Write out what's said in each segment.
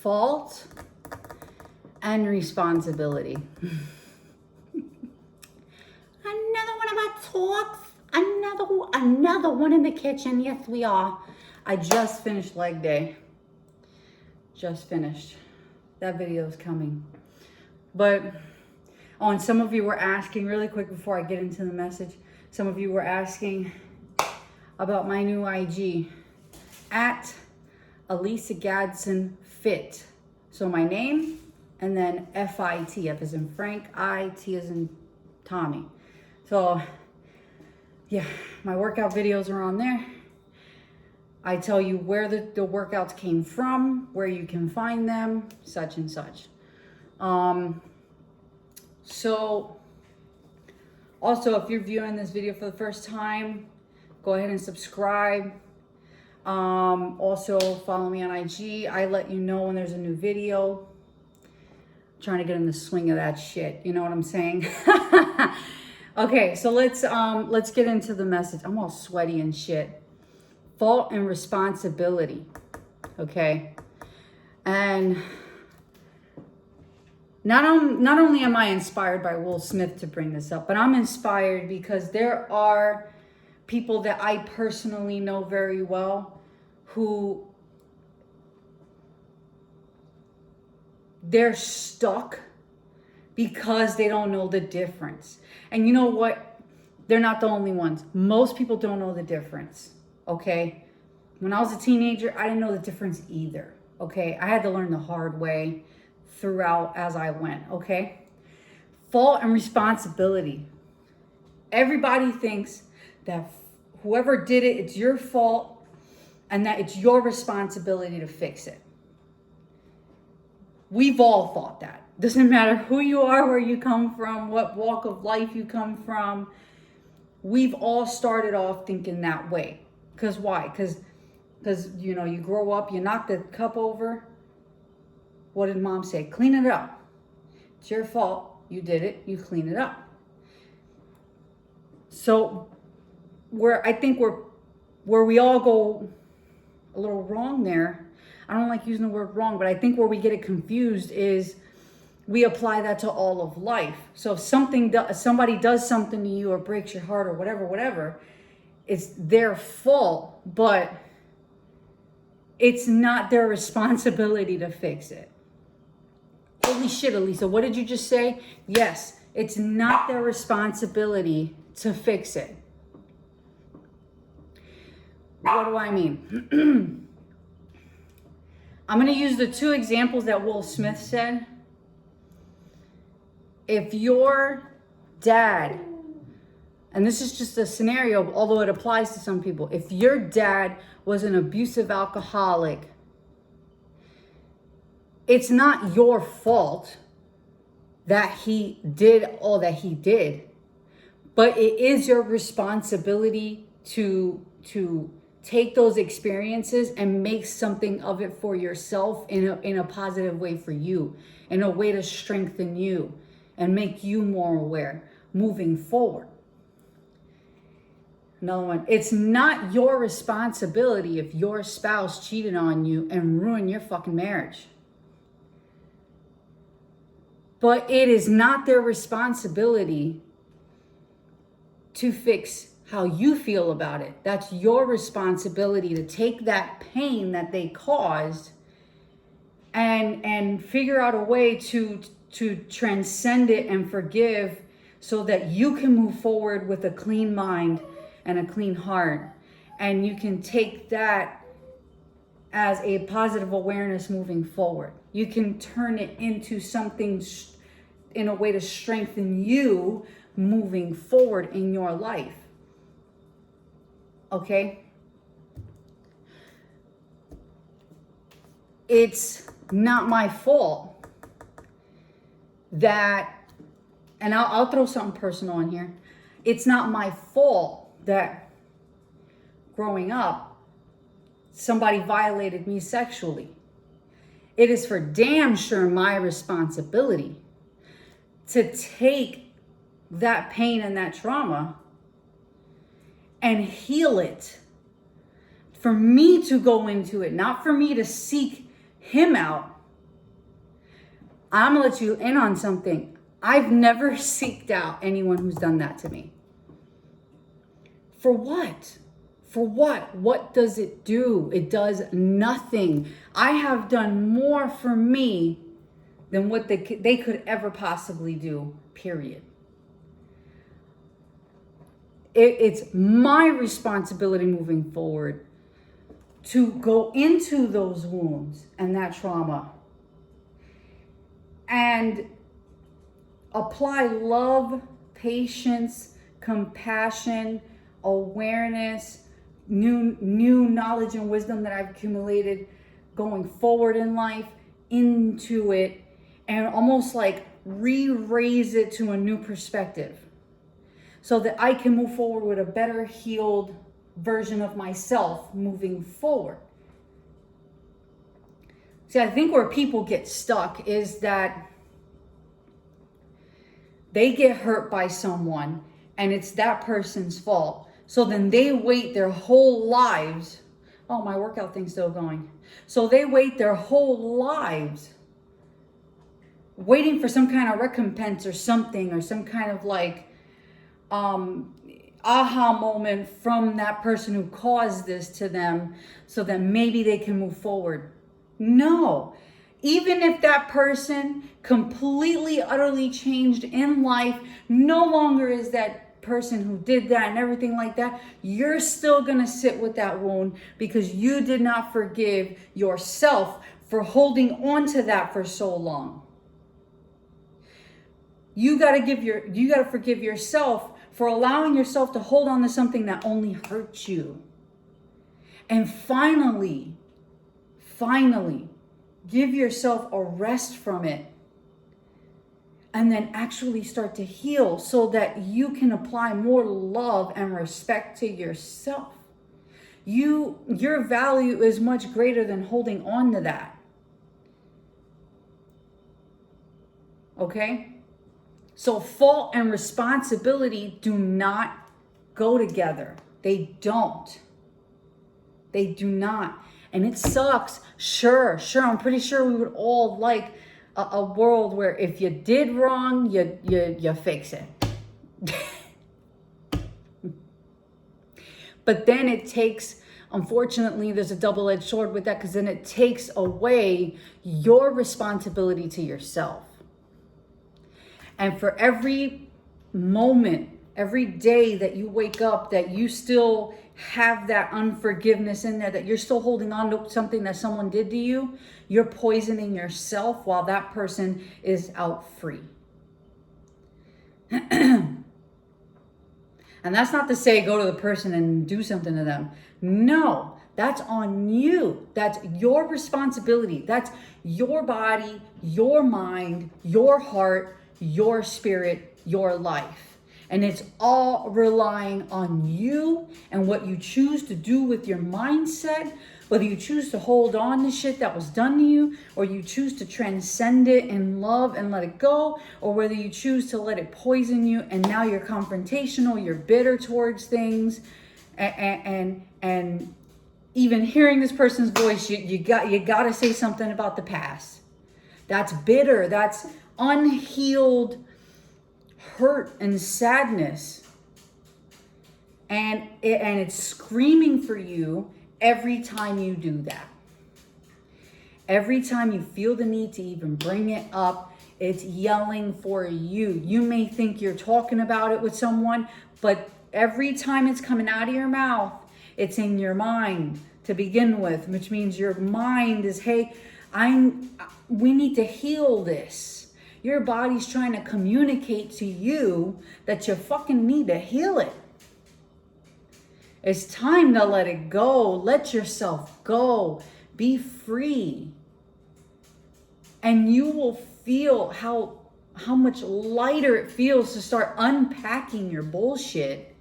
fault and responsibility. Another one of our talks. Another one in the kitchen. Yes, we are. I just finished leg day. Just finished. That video is coming. But, oh, and some of you were asking, really quick before I get into the message, some of you were asking about my new IG, at Elisa Gadsden Fit. So my name, and then F-I-T, F as in Frank, I-T as in Tommy. So, yeah, my workout videos are on there. I tell you where the workouts came from, where you can find them, such and such. So, also, if you're viewing this video for the first time, go ahead and subscribe. Also, follow me on IG. I let you know when there's a new video. I'm trying to get in the swing of that shit. You know what I'm saying? Okay, so let's get into the message. I'm all sweaty and shit. Fault and responsibility. Okay, and not only am I inspired by Will Smith to bring this up, but I'm inspired because there are people that I personally know very well who they're stuck because they don't know the difference. And you know what? They're not the only ones. Most people don't know the difference, okay? When I was a teenager, I didn't know the difference either, okay? I had to learn the hard way throughout as I went, okay? Fault and responsibility. Everybody thinks that whoever did it, it's your fault and that it's your responsibility to fix it. We've all thought that. Doesn't matter who you are, where you come from, what walk of life you come from. We've all started off thinking that way. Because why? Because you know, you grow up, you knock the cup over. What did mom say? Clean it up. It's your fault. You did it. You clean it up. So where we all go a little wrong there. I don't like using the word wrong, but I think where we get it confused is we apply that to all of life. So if somebody does something to you or breaks your heart or whatever, it's their fault, but it's not their responsibility to fix it. Holy shit, Elisa, what did you just say? Yes, it's not their responsibility to fix it. What do I mean? I'm going to use the two examples that Will Smith said. If your dad, and this is just a scenario, although it applies to some people, if your dad was an abusive alcoholic, it's not your fault that he did all that he did, but it is your responsibility to take those experiences and make something of it for yourself in a positive way for you, in a way to strengthen you and make you more aware moving forward. Another one, it's not your responsibility if your spouse cheated on you and ruined your fucking marriage. But it is not their responsibility to fix how you feel about it. That's your responsibility to take that pain that they caused and figure out a way to transcend it and forgive so that you can move forward with a clean mind and a clean heart. And you can take that as a positive awareness moving forward. You can turn it into something in a way to strengthen you moving forward in your life. Okay? It's not my fault that, and I'll throw something personal in here. It's not my fault that growing up, somebody violated me sexually. It is for damn sure my responsibility to take that pain and that trauma and heal it. For me to go into it, not for me to seek him out, I'm gonna let you in on something. I've never seeked out anyone who's done that to me. For what? For what? What does it do? It does nothing. I have done more for me than what they could ever possibly do, period. It's my responsibility moving forward to go into those wounds and that trauma and apply love, patience, compassion, awareness, new knowledge and wisdom that I've accumulated going forward in life into it, and almost like re-raise it to a new perspective so that I can move forward with a better healed version of myself moving forward. See, I think where people get stuck is that they get hurt by someone and it's that person's fault. So then they wait their whole lives. Oh, my workout thing's still going. So they wait their whole lives waiting for some kind of recompense or something, or some kind of like aha moment from that person who caused this to them so that maybe they can move forward. No. Even if that person completely, utterly changed in life, no longer is that person who did that and everything like that, you're still going to sit with that wound because you did not forgive yourself for holding on to that for so long. You got to forgive yourself for allowing yourself to hold on to something that only hurts you. And finally, give yourself a rest from it. And then actually start to heal so that you can apply more love and respect to yourself. Your value is much greater than holding on to that. Okay? So fault and responsibility do not go together. They don't. They do not. And it sucks. Sure. I'm pretty sure we would all like a world where if you did wrong, you fix it. But then it takes, unfortunately, there's a double-edged sword with that, because then it takes away your responsibility to yourself. And for every moment, every day that you wake up, that you still have that unforgiveness in there, that you're still holding on to something that someone did to you, you're poisoning yourself while that person is out free. And that's not to say go to the person and do something to them. No, that's on you. That's your responsibility. That's your body, your mind, your heart, your spirit, your life. And it's all relying on you and what you choose to do with your mindset, whether you choose to hold on to shit that was done to you, or you choose to transcend it in love and let it go, or whether you choose to let it poison you and now you're confrontational, you're bitter towards things, and even hearing this person's voice, you got to say something about the past. That's bitter. That's unhealed hurt and sadness, and it's screaming for you every time you do that. Every time you feel the need to even bring it up, it's yelling for you. You may think you're talking about it with someone, but every time it's coming out of your mouth, it's in your mind to begin with, which means your mind is, hey, we need to heal this. Your body's trying to communicate to you that you fucking need to heal it. It's time to let it go. Let yourself go. Be free. And you will feel how much lighter it feels to start unpacking your bullshit.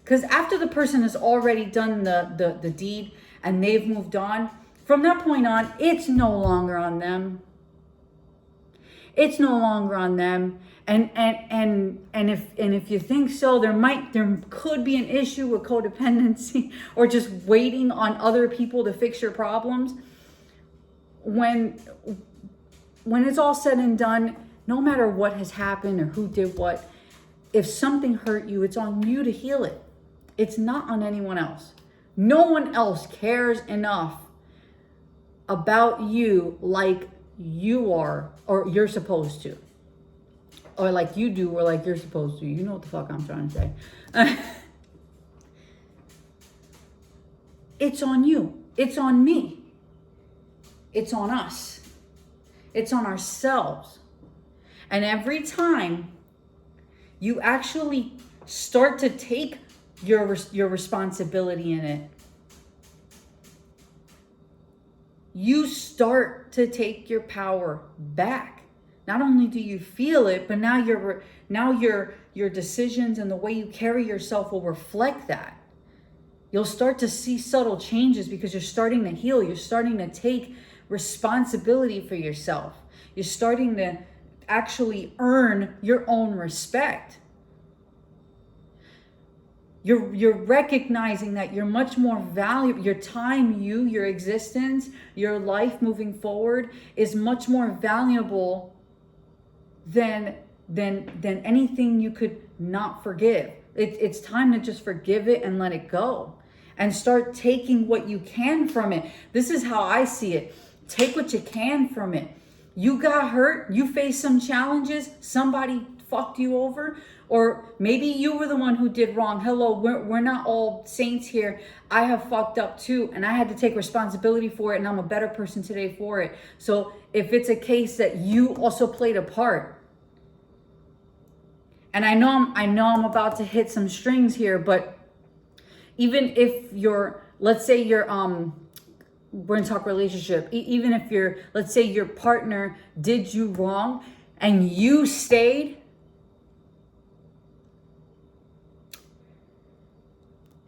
Because after the person has already done the deed and they've moved on, from that point on, it's no longer on them. It's no longer on them. And if you think so, there could be an issue with codependency or just waiting on other people to fix your problems. When when it's all said and done, no matter what has happened or who did what, if something hurt you, it's on you to heal it. It's not on anyone else. No one else cares enough about you like you are, or you're supposed to. Or like you do, or like you're supposed to. You know what the fuck I'm trying to say. It's on you. It's on me. It's on us. It's on ourselves. And every time you actually start to take your responsibility in it, you start to take your power back. Not only do you feel it, but now your decisions and the way you carry yourself will reflect that. You'll start to see subtle changes because you're starting to heal. You're starting to take responsibility for yourself. You're starting to actually earn your own respect. You're recognizing that you're much more valuable. Your time, your existence, your life moving forward is much more valuable than anything you could not forgive. It's time to just forgive it and let it go and start taking what you can from it. This is how I see it. Take what you can from it. You got hurt, you faced some challenges, somebody fucked you over, or maybe you were the one who did wrong. Hello, we're not all saints here. I have fucked up too, and I had to take responsibility for it, and I'm a better person today for it. So if it's a case that you also played a part, and I know I'm about to hit some strings here, but even if let's say we're gonna talk relationship, even if let's say your partner did you wrong and you stayed,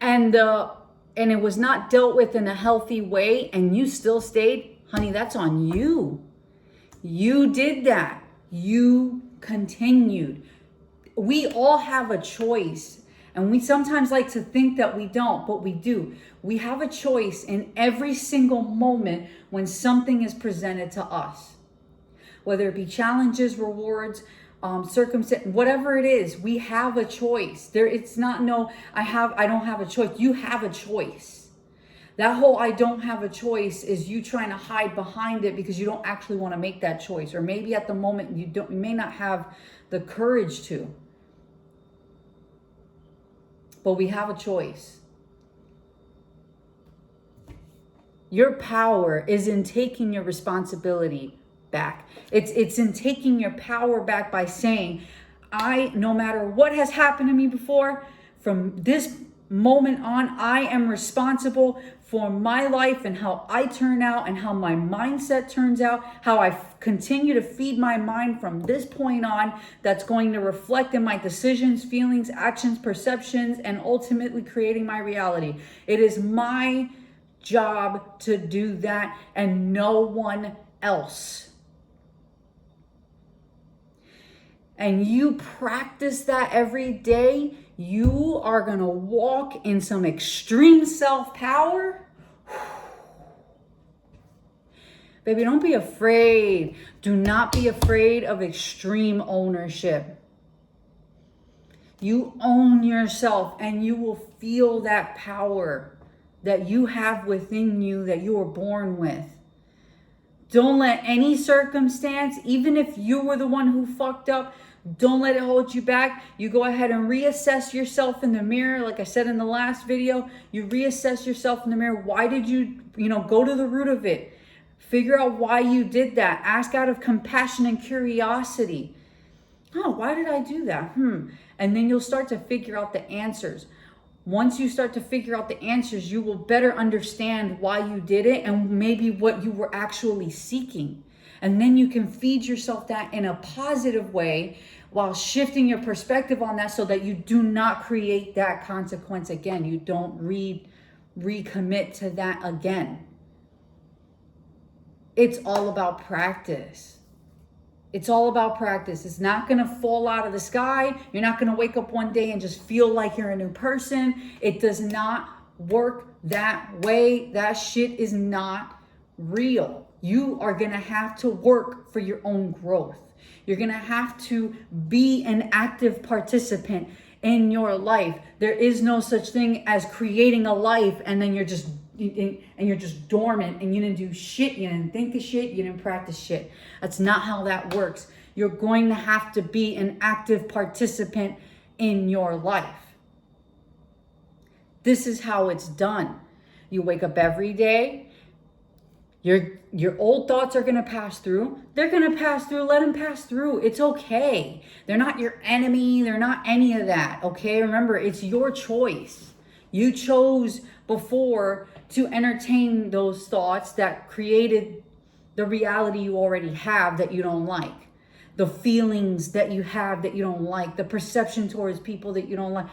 and it was not dealt with in a healthy way and you still stayed, honey, that's on you. You did that. You continued. We all have a choice, and we sometimes like to think that we don't, but we do. We have a choice in every single moment when something is presented to us, whether it be challenges, rewards, circumstance, whatever it is. We have a choice. It's not I don't have a choice. You have a choice. That whole I don't have a choice is you trying to hide behind it because you don't actually want to make that choice, or maybe at the moment you may not have the courage to. But we have a choice. Your power is in taking your responsibility back. It's in taking your power back by saying, no matter what has happened to me before, from this moment on, I am responsible for my life and how I turn out and how my mindset turns out, how I continue to feed my mind from this point on. That's going to reflect in my decisions, feelings, actions, perceptions, and ultimately creating my reality. It is my job to do that and no one else. And you practice that every day, you are going to walk in some extreme self-power. Baby, don't be afraid. Do not be afraid of extreme ownership. You own yourself and you will feel that power that you have within you, that you were born with. Don't let any circumstance, even if you were the one who fucked up, don't let it hold you back. You go ahead and reassess yourself in the mirror. Like I said in the last video, you reassess yourself in the mirror. Why did you go to the root of it? Figure out why you did that. Ask out of compassion and curiosity. Oh, why did I do that? And then you'll start to figure out the answers. Once you start to figure out the answers, you will better understand why you did it and maybe what you were actually seeking. And then you can feed yourself that in a positive way while shifting your perspective on that so that you do not create that consequence again. You don't recommit to that again. It's all about practice. It's all about practice. It's not going to fall out of the sky. You're not going to wake up one day and just feel like you're a new person. It does not work that way. That shit is not real. You are going to have to work for your own growth. You're going to have to be an active participant in your life. There is no such thing as creating a life and then you're just dormant and you didn't do shit, you didn't think of shit, you didn't practice shit. That's not how that works. You're going to have to be an active participant in your life. This is how it's done. You wake up every day. Your old thoughts are going to pass through. They're going to pass through. Let them pass through. It's okay. They're not your enemy. They're not any of that. Okay? Remember, it's your choice. You chose before to entertain those thoughts that created the reality you already have that you don't like. The feelings that you have that you don't like. The perception towards people that you don't like.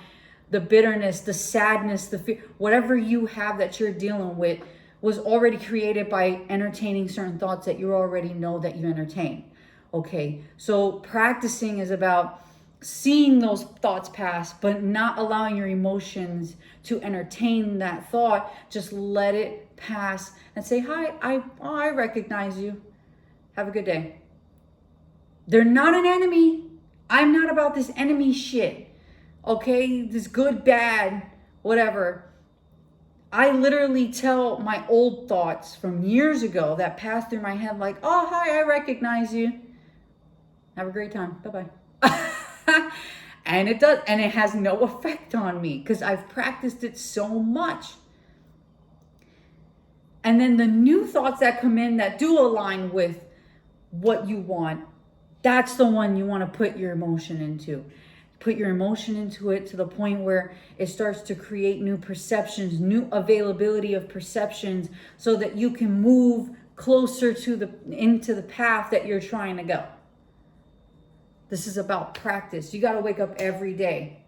The bitterness, the sadness, the fear. Whatever you have that you're dealing with was already created by entertaining certain thoughts that you already know that you entertain. Okay, so practicing is about seeing those thoughts pass, but not allowing your emotions to entertain that thought. Just let it pass and say, hi, I recognize you. Have a good day. They're not an enemy. I'm not about this enemy shit. Okay, this good, bad, whatever. I literally tell my old thoughts from years ago that passed through my head like, oh, hi, I recognize you. Have a great time. Bye-bye. And it does. And it has no effect on me because I've practiced it so much. And then the new thoughts that come in that do align with what you want, that's the one you want to put your emotion into. Put your emotion into it to the point where it starts to create new perceptions, new availability of perceptions so that you can move closer to into the path that you're trying to go. This is about practice. You got to wake up every day.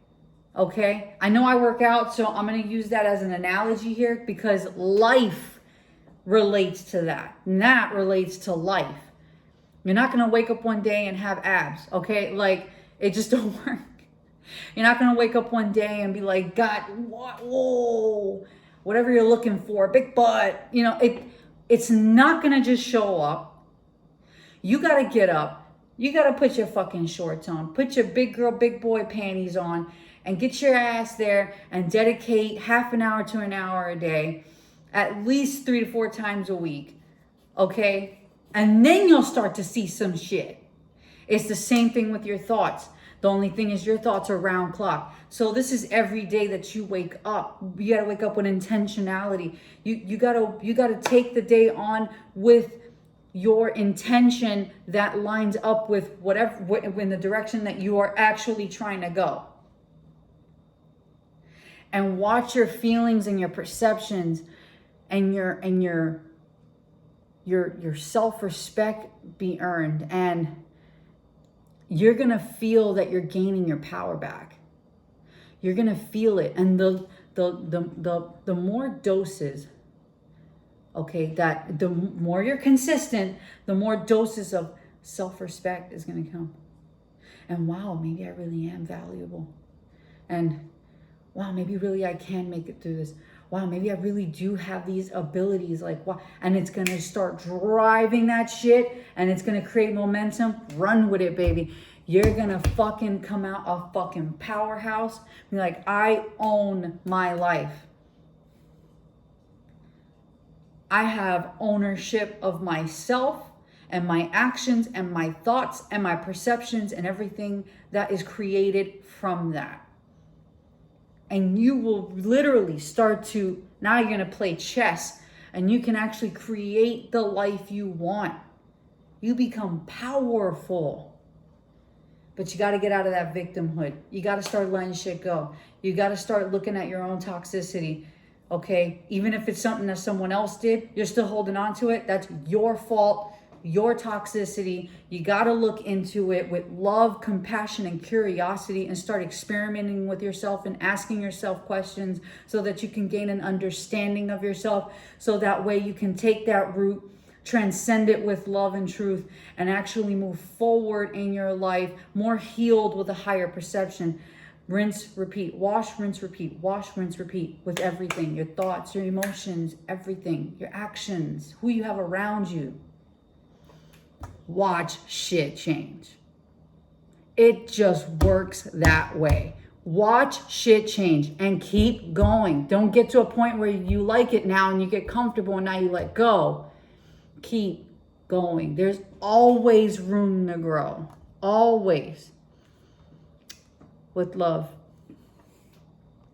Okay? I know I work out, so I'm going to use that as an analogy here because life relates to that. And that relates to life. You're not going to wake up one day and have abs, okay? Like, it just don't work. You're not going to wake up one day and be like, God, what? Whoa, whatever you're looking for, big butt. You know, it's not going to just show up. You got to get up. You got to put your fucking shorts on. Put your big girl, big boy panties on and get your ass there and dedicate half an hour to an hour a day, at least 3 to 4 times a week. Okay? And then you'll start to see some shit. It's the same thing with your thoughts. The only thing is your thoughts are round clock. So this is every day that you wake up. You got to wake up with intentionality. You got to take the day on with your intention that lines up with whatever in the direction that you are actually trying to go. And watch your feelings and your perceptions and your self-respect be earned, and you're going to feel that you're gaining your power back. You're going to feel it. And the more doses, okay, that the more you're consistent, the more doses of self-respect is going to come. And wow, maybe I really am valuable. And wow, maybe really I can make it through this. Wow, maybe I really do have these abilities. Like, wow. And it's going to start driving that shit and it's going to create momentum. Run with it, baby. You're going to fucking come out a fucking powerhouse. Be like, I own my life. I have ownership of myself and my actions and my thoughts and my perceptions and everything that is created from that. And you will literally start to, now you're going to play chess and you can actually create the life you want. You become powerful. But you got to get out of that victimhood. You got to start letting shit go. You got to start looking at your own toxicity. Okay? Even if it's something that someone else did, you're still holding on to it. That's your fault. Your toxicity. You got to look into it with love, compassion, and curiosity and start experimenting with yourself and asking yourself questions so that you can gain an understanding of yourself, so that way you can take that route, transcend it with love and truth, and actually move forward in your life more healed with a higher perception. Rinse, repeat, wash, rinse, repeat, wash, rinse, repeat with everything. Your thoughts, your emotions, everything, your actions, who you have around you. Watch shit change. It just works that way. Watch shit change and keep going. Don't get to a point where you like it now and you get comfortable and now you let go. Keep going. There's always room to grow. Always. With love.